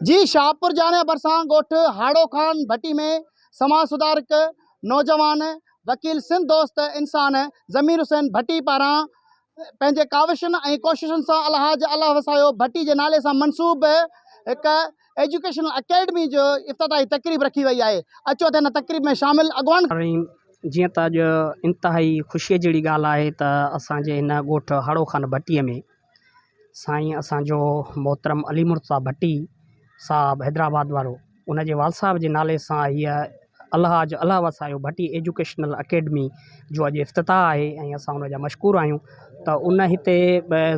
जी शाहपुर जाने बरसां ॻोठ हाड़ो खान भट्टी में समाज सुधारक नौजवान वकील सिंध दोस्त इंसान ज़मीर हुसैन भट्टी पारां पंहिंजे काविशुनि ऐं कोशिशुनि सां अलहाज अलाह वसायो भट्टी जे नाले सां मनसूब हिकु एजुकेशनल अकेडमी जो इफ़्तिताही तकरीब रखी वई आहे। अचो त हिन तकरीब में शामिल अॻवान जीअं त अॼु इंतिहाई ख़ुशीअ जहिड़ी ॻाल्हि आहे त असांजे हिन ॻोठ हाड़ो खान भट्टीअ में साईं असांजो मोहतरम अली मुर्तज़ा भट्टी साहब हैदराबाद वारो उनजे वाल साहब जे नाले सां हीअ अलहाज अलाह वसायो भट्टी एजुकेशनल अकेडमी जो अॼु इफ़्तिताह आहे ऐं असां उनजा मशकूर आहियूं। त उन हिते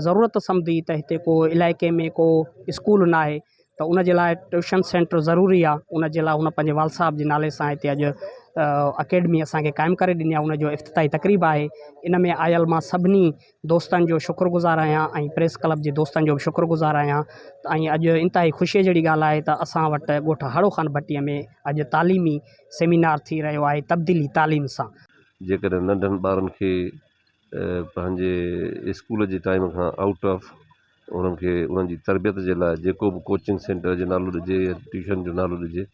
ज़रूरत सम्झी त हिते को इलाइक़े में को स्कूल न आहे त उन जे लाइ ट्यूशन सेंटर ज़रूरी आहे। उन जे लाइ उन पंहिंजे वाल साहब जे नाले सां हिते अॼु अकेडमी असांखे क़ाइमु करे ॾिनी आहे। उनजो इफ़्तिताही तकरीब आहे। इन में आयल मां सभिनी दोस्तनि जो शुक्रगुज़ार आहियां ऐं प्रेस क्लब जे दोस्तनि जो बि शुक्रगुज़ार आहियां। ऐं अॼु इंतिहाई ख़ुशीअ जहिड़ी ॻाल्हि आहे त असां वटि ॻोठ हाड़ो खान भट्टीअ में अॼु तालीमी सेमिनार थी रहियो आहे तब्दीली तालीम सां। जेकॾहिं नंढनि ॿारनि खे पंहिंजे स्कूल जे टाइम खां आउट ऑफ उन्हनि खे उन्हनि जी तरबियत जे लाइ जेको बि कोचिंग सेंटर जो नालो ॾिजे या ट्यूशन जो नालो ॾिजे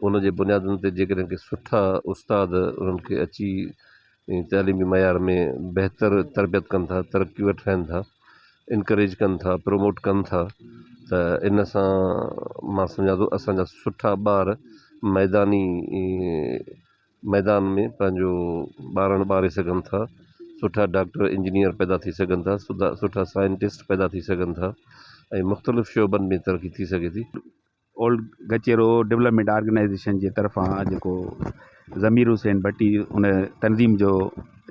उन जे बुनियादुनि ते जेकॾहिं के सुठा उस्ताद उन्हनि खे अची तइलीमी मयार में बहितर तरबियत कनि था, तरक़ी वठाइनि था, इनकरेज कनि था, प्रमोट कनि था, त इन सां मां सम्झां थो असांजा सुठा ॿार मैदान में पंहिंजो ॿारनि ॿारे सघनि था। सुठा डॉक्टर इंजीनियर पैदा थी सघनि था, सुठा साइंटिस्ट पैदा थी सघनि था ऐं मुख़्तलिफ़ शोबनि में तरक़ी थी सघे थी। ओल्ड गचेरो डेवलपमेंट ऑर्गेनाइजेशन जे तरफ़ां जेको ज़मीर हुसैन भट्टी उन तनज़ीम जो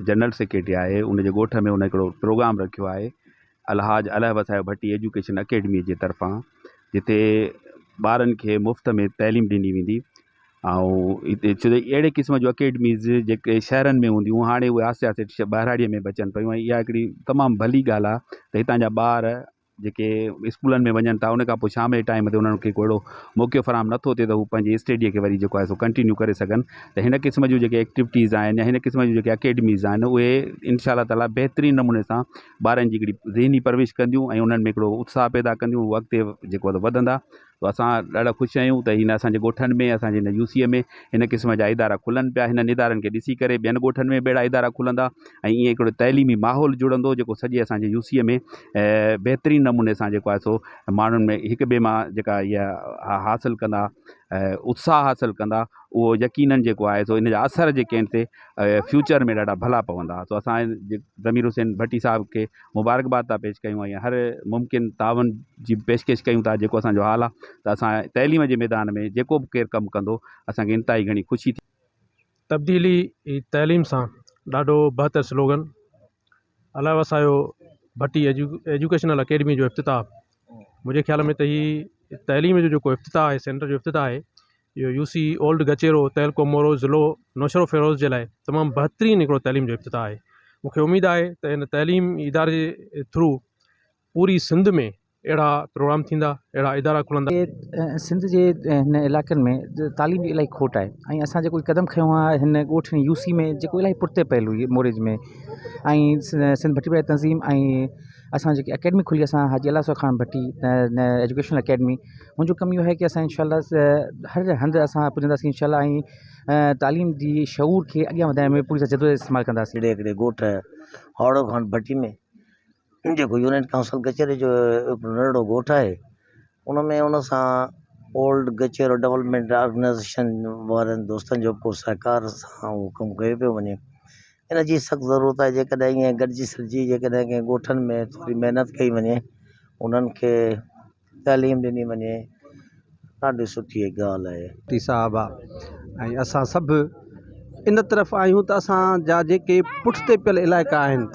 जनरल सेक्रेटरी आहे, उन जे ॻोठ में उन हिकिड़ो प्रोग्राम रखियो आहे अलहाज अलाह वसायो भट्टी एजुकेशन अकेडमी जे तरफ़ां, जिते ॿारनि खे मुफ़्त में तइलीम ॾिनी वेंदी। ऐं हिते छो त अहिड़े क़िस्म जूं अकेडमीज़ जेके शहरनि में हूंदियूं हाणे उहे आहिस्ते आहिस्ते ॿाहिराड़ीअ में बि अचनि पियूं। ऐं इहा हिकिड़ी तमामु भली ॻाल्हि आहे त हितां जा ॿार जेके स्कूलनि में वञनि था उन खां पोइ शाम जे टाइम ते उन्हनि खे को अहिड़ो मौक़ो फराहम नथो थिए त हू पंहिंजे स्टडीअ खे वरी जेको आहे सो कंटिन्यू करे सघनि। त हिन क़िस्म जूं जेके एक्टिविटीज़ आहिनि या हिन क़िस्म जूं जेके अकेडमीज़ आहिनि उहे इंशा ताला बहितरीनु नमूने सां ॿारनि जी हिकिड़ी ज़हनी परवरिश कंदियूं ऐं उन्हनि में हिकिड़ो उत्साह पैदा कंदियूं, उहो अॻिते जेको आहे वधंदा। त असां ॾाढा ख़ुशि आहियूं त हिन असांजे ॻोठनि में असांजे हिन यूसीअ में हिन क़िस्म जा इदारा खुलनि पिया। हिननि इदारनि खे ॾिसी करे ॿियनि ॻोठनि में बि अहिड़ा इदारा खुलंदा ऐं ईअं हिकिड़ो तइलीमी माहौल जुड़ंदो जेको सॼे असांजे यूसीअ में बहितरीनु नमूने सां जेको आहे सो माण्हुनि में हिक ॿिए मां जेका इहा हासिलु कंदा उत्साह हासिलु कंदा, उहो यकीननि जेको आहे सो इन जा असर जेके आहिनि से फ्यूचर में ॾाढा भला पवंदा। सो असां ज़मीर हुसैन भट्टी साहिब खे मुबारकबाद था पेश कयूं ऐं हर मुमकिन तावन जी पेशकश कयूं था। जेको असांजो हाल आहे त असां तइलीम जे मैदान में जेको बि केरु कमु कंदो असांखे इंतिहाई घणी ख़ुशी थी। तब्दीली तइलीम सां ॾाढो बहितर स्लोगन अलाह वसायो भट्टी एजुकेशनल अकेडमी जो इफ़्तिताह, मुंहिंजे ख़्याल में त ही तइलीम जो जेको इफ़्तिताह आहे, सेंटर जो इफ़्तिताह आहे, इहो यूसी ओल्ड गचेरो तहलको मोरो ज़िलो नौशरो फ़िरोज़ जे लाइ तमामु बहितरीनु हिकिड़ो तइलीम जो इफ़्तिताह आहे। मूंखे उमेदु आहे त हिन तइलीम इदारे जे थ्रू पूरी सिंध में अहिड़ा प्रोग्राम थींदा, अहिड़ा इदारा खुलंदा। सिंध जे हिन इलाइक़नि में तालीम जी इलाही खोट आहे ऐं असां जेको क़दम खयों आहे हिन ॻोठ यूसी में जेको इलाही पुठिते पयल हुई मोरेज में ऐं सिंध भट्टी पढ़ाई तंज़ीम ऐं असां जेकी अकेडमी खुली असां हाजी अलाह खान भट्टी एजुकेशनल अकेडमी, मुंहिंजो कमु इहो आहे कि असां इंशाअल्लाह हर हंधि असां पुॼंदासीं इंशाअल्लाह ऐं तालीम जी शऊर खे अॻियां वधाइण में पूरी जदोजहद इस्तेमालु कंदासीं। हिकिड़े ॻोठ हाड़ो खान भट्टी में जेको यूनियन काउंसिल गचेरे जो हिकिड़ो नंढिड़ो ॻोठ आहे, उन में उन सां ओल्ड गचेरो डेवलपमेंट ऑर्गेनाइजेशन वारनि दोस्तनि जो को सहकार सां उहो कमु कयो पियो वञे। इन जी सख़्तु ज़रूरत आहे। जेकॾहिं ईअं गॾिजी सॾिजी जेकॾहिं कंहिं ॻोठनि में थोरी महिनत कई वञे, उन्हनि खे तइलीम ॾिनी वञे, ॾाढी सुठी ॻाल्हि आहे। भट्टी साहब आहे ऐं असां सभु इन तरफ़ आहियूं त असांजा जेके पुठिते पियल इलाइक़ा आहिनि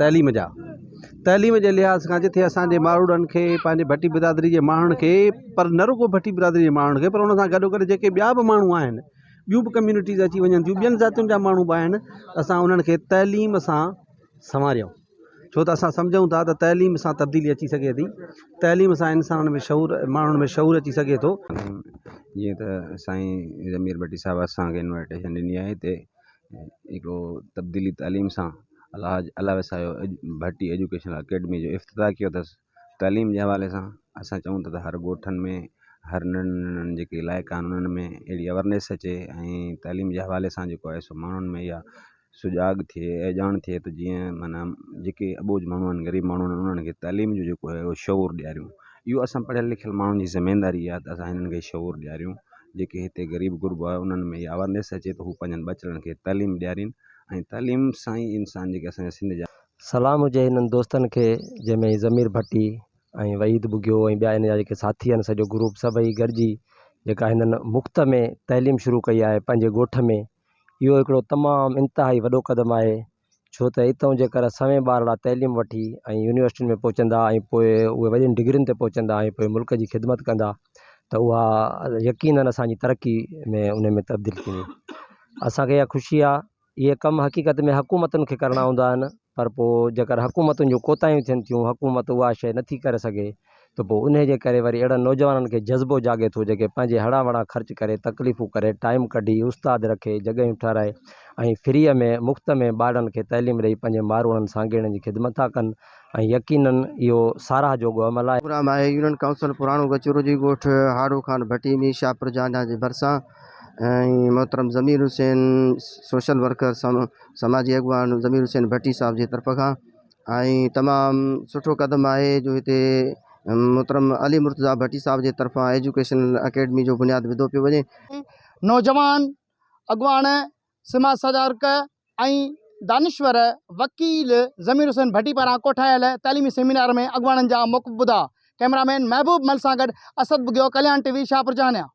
तइलीम जे लिहाज़ खां, जिथे असांजे माण्हुनि खे पंहिंजे भट्टी बिरादरी जे माण्हुनि खे, पर न रुगो भट्टी बिरादरी जे माण्हुनि खे, पर उन सां गॾोगॾु जेके ॿिया बि माण्हू आहिनि, ॿियूं बि कम्यूनिटीज़ अची वञनि थियूं, ॿियनि ज़ातियुनि जा माण्हू बि आहिनि, असां उन्हनि खे तइलीम सां संवारियूं। छो त असां सम्झूं था त तइलीम सां तब्दीली अची सघे थी, तइलीम सां इंसाननि में शऊर, माण्हुनि में शऊर अची सघे थो। जीअं त साईं ज़मीर भट्टी साहिब असांखे इन्विटेशन ॾिनी आहे हिते हिकिड़ो तब्दीली तालीम सां अलहाज अलाह वसायो भट्टी एजुकेशनल अकेडमी जो इफ़्तिताह कयो अथसि। तइलीम जे हवाले सां असां चऊं था त हर ॻोठनि में हर नंढनि जेके इलाइक़ा आहिनि उन्हनि में अहिड़ी अवेयरनेस अचे ऐं तइलीम जे हवाले सां जेको आहे सो माण्हुनि में इहा सुजाग थिए ऐं ॼाण थिए त जीअं माना जेके अॿोझ माण्हू आहिनि ग़रीब माण्हू आहिनि उन्हनि खे तइलीम जो जेको आहे उहो शौर ॾियारियूं। इहो असां पढ़ियल लिखियल माण्हुनि जी ज़िमेदारी आहे त असां हिननि खे शौर ॾियारियूं। जेके हिते ग़रीब गुरबा आहे उन्हनि में इहा अवेयरनेस अचे त हू पंहिंजनि ॿचड़नि खे तइलीम ॾियारीनि ऐं तइलीम सां ई इंसान जेके असांजा सिंध जा सलाम हुजे हिननि दोस्तनि खे जंहिंमें ज़मीर भट्टी ऐं वहीद बुगियो ऐं ॿिया हिन जा जेके साथी आहिनि सॼो ग्रुप सभई गॾिजी जेका हिननि मुफ़्त में तइलीम शुरू कई आहे पंहिंजे ॻोठ में। इहो हिकिड़ो तमामु इंतिहाई वॾो क़दम आहे, छो त हितां जेकर सवें ॿार लाइ तइलीम वठी ऐं यूनिवर्सिटियुनि में पहुचंदा ऐं पोइ उहे वॾियुनि डिग्रियुनि ते पहुचंदा ऐं पोइ मुल्क जी ख़िदमत कंदा त उहा यकीनन असांजी तरक़ी में उन में तब्दील थींदी। असांखे इहा ख़ुशी आहे। इहे कम हक़ीक़त में हुकूमतुनि खे करणा हूंदा आहिनि, पर पोइ जेकर हुकूमतुनि जूं कोताहियूं थियनि थियूं, हुकूमत उहा शइ नथी करे सघे त पोइ उन जे करे वरी अहिड़नि नौजवाननि खे जज़्बो जागे थो जेके पंहिंजे हड़ा वड़ा ख़र्च करे तकलीफ़ूं करे टाइम कढी उस्ताद रखे जॻहियूं ठाराए ऐं फ्रीअ में मुफ़्त में ॿारनि खे तइलीम ॾेई पंहिंजे मारूड़नि साॻिड़नि जी ख़िदमत था कनि ऐं यकीनन इहो साराह जोॻो अमल आहे। प्रोग्राम आहे यूनियन काउंसिल पुराणो गचूरो जी ॻोठ हाड़ो खान भट्टी में शाहपुर जांडा जे भरिसां ऐं मोहतरम ज़मीर हुसैन सोशल वर्कर समाजी अॻवान ज़मीर हुसैन भट्टी साहब जी तरफ़ खां ऐं तमामु सुठो क़दम आहे जो हिते मोहतरम अली मुर्तज़ा भट्टी साहब जे तरफ़ां एजुकेशनल अकेडमी जो बुनियादु विधो पियो वञे। नौजवान अॻवान समाज सुधारक ऐं दानिश्वर वकील ज़मीर हुसैन भट्टी पारां कोठायल तइलीमी सेमिनार में अॻवाननि जा मौक़िफ़ ॿुधा। कैमरामैन महबूब मल सां गॾु असद बुगियो, कल्याण टीवी, शाहपुर जानिया।